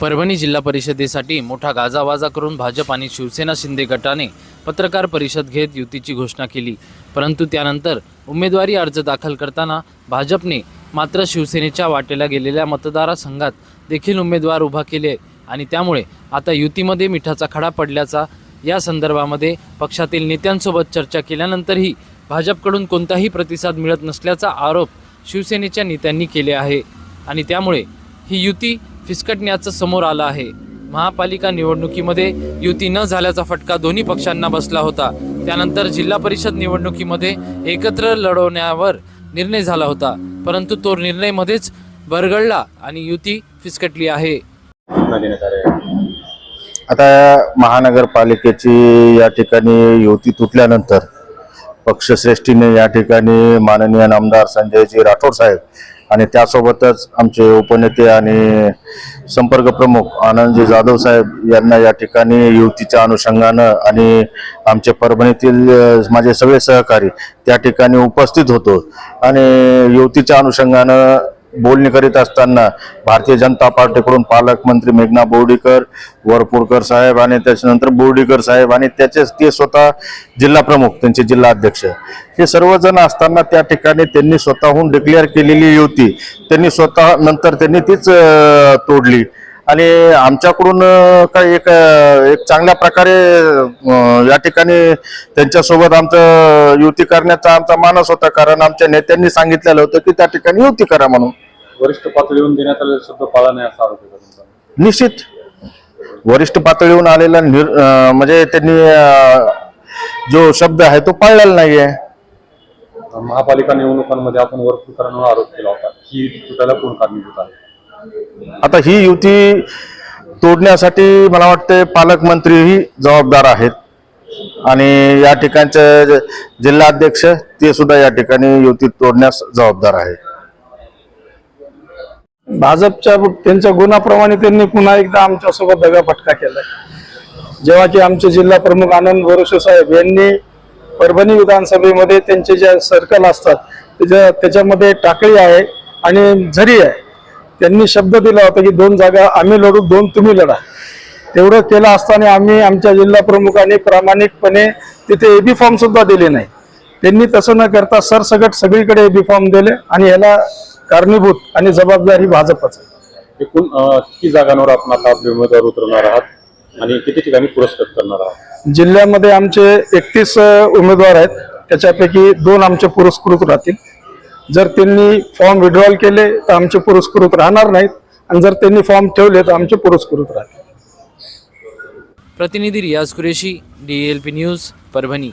परभणी जिल्हा परिषदेसाठी मोठा गाजावाजा करून भाजप आणि शिवसेना शिंदे गटाने पत्रकार परिषद घेत युतीची घोषणा केली। परंतु त्यानंतर उमेदवारी अर्ज दाखल करताना भाजपने मात्र शिवसेनेच्या वाटेला गेलेल्या मतदारसंघात देखील उमेदवार उभा केले आणि त्यामुळे आता युतीमध्ये मिठाचा खडा पडल्याचा या संदर्भामध्ये पक्षातील नेत्यांसोबत चर्चा केल्यानंतरही भाजपकडून कोणताही प्रतिसाद मिळत नसल्याचा आरोप शिवसेनेच्या नेत्यांनी केले आहे आणि त्यामुळे ही युती फिसकटण्याचं समोर आलं आहे। महापालिका निवडणुकीमध्ये युती न झाल्याचा फटका दोन्ही पक्षांना बसला होता। त्यानंतर जिल्हा परिषद निवडणुकीमध्ये एकत्र लढवण्यावर निर्णय झाला होता, परंतु तो निर्णय मध्येच भरगळला आणि युती फिसकटली आहे। आता महानगरपालिकेची या ठिकाणी युती तुटल्यानंतर पक्षश्रेष्ठीने या ठिकाणी माननीय आमदार संजयजी राठोड साहेब आणि त्यासोबतच आमचे उपनेते आणि संपर्क प्रमुख आनंदजी जाधव साहेब यांना या ठिकाणी युतीच्या अनुषंगानं आणि आमचे परभणीतील माझे सगळे सहकारी त्या ठिकाणी उपस्थित होतो आणि युतीच्या अनुषंगानं बोलणी करीत असताना भारतीय जनता पार्टीकडून पालकमंत्री मेघना बोर्डीकर, वरपुडकर साहेब आणि त्याच्यानंतर बोर्डीकर साहेब आणि ते स्वतः जिल्हा प्रमुख, त्यांचे जिल्हा अध्यक्ष हे सर्वजण असताना त्या ठिकाणी त्यांनी स्वतःहून डिक्लेअर केलेली युती त्यांनी स्वतः नंतर त्यांनी तीच तोडली आणि आमच्याकडून काय एक चांगल्या प्रकारे या ठिकाणी त्यांच्यासोबत आमचं युती करण्याचा आमचा मानस होता, कारण आमच्या नेत्यांनी सांगितलेलं होतं की त्या ठिकाणी युती करा म्हणून। वरिष्ठ पातळीवरून देण्यात आलेला शब्द पाळला नाही असा आरोप आहे। निश्चित वरिष्ठ पातळीवरून आलेला म्हणजे त्यांनी जो शब्द आहे तो पाळलेला नाहीये। महापालिका निवडणुकांमध्ये आपण वरपुडकरांवर आरोप केला होता, ही तुटायला कोण कारणीभूत आहे? आता ही युती तोडण्यासाठी मला वाटते पालकमंत्रीही जबाबदार आहेत आणि या ठिकाणचे जिल्हाध्यक्ष ते सुद्धा या ठिकाणी युती तोडण्यास जबाबदार आहे। भाजपच्या त्यांच्या गुणाप्रमाणे त्यांनी पुन्हा एकदा आमच्यासोबत दगाफटका केलाय। जेव्हा की आमचे जिल्हा प्रमुख आनंद बोरसे साहेब यांनी परभणी विधानसभेमध्ये त्यांचे जे सर्कल असतात त्याच्यामध्ये टाकळी आहे आणि झरी आहे, त्यांनी शब्द दिला होता की 2 जागा आम्ही लढू, 2 तुम्ही लढा। तेवढं केलं असताना आम्ही आमच्या जिल्हा प्रमुखांनी प्रामाणिकपणे तिथे एबी फॉर्म सुद्धा दिले नाही। त्यांनी तसं न करता सरसकट सगळीकडे एबी फॉर्म दिले आणि याला कारणीभूत आणि जबाबदारी भाजपच आहे। एकूण किती जागांवर आपण आता आपले उमेदवार उतरवणार आहात आणि किती ठिकाणी पुरस्कृत करणार आहात? जिल्ह्यामध्ये आमचे 31 उमेदवार आहेत, त्याच्यापैकी 2 आमचे पुरस्कृत राहतील। जर त्यांनी फॉर्म विड्रॉल केले तर आमचे पुरस्कृत राहणार नाहीत आणि जर त्यांनी फॉर्म ठेवले तर आमचे पुरस्कृत राहतील। प्रतिनिधी रियाज कुरेशी, DLP न्यूज, परभणी।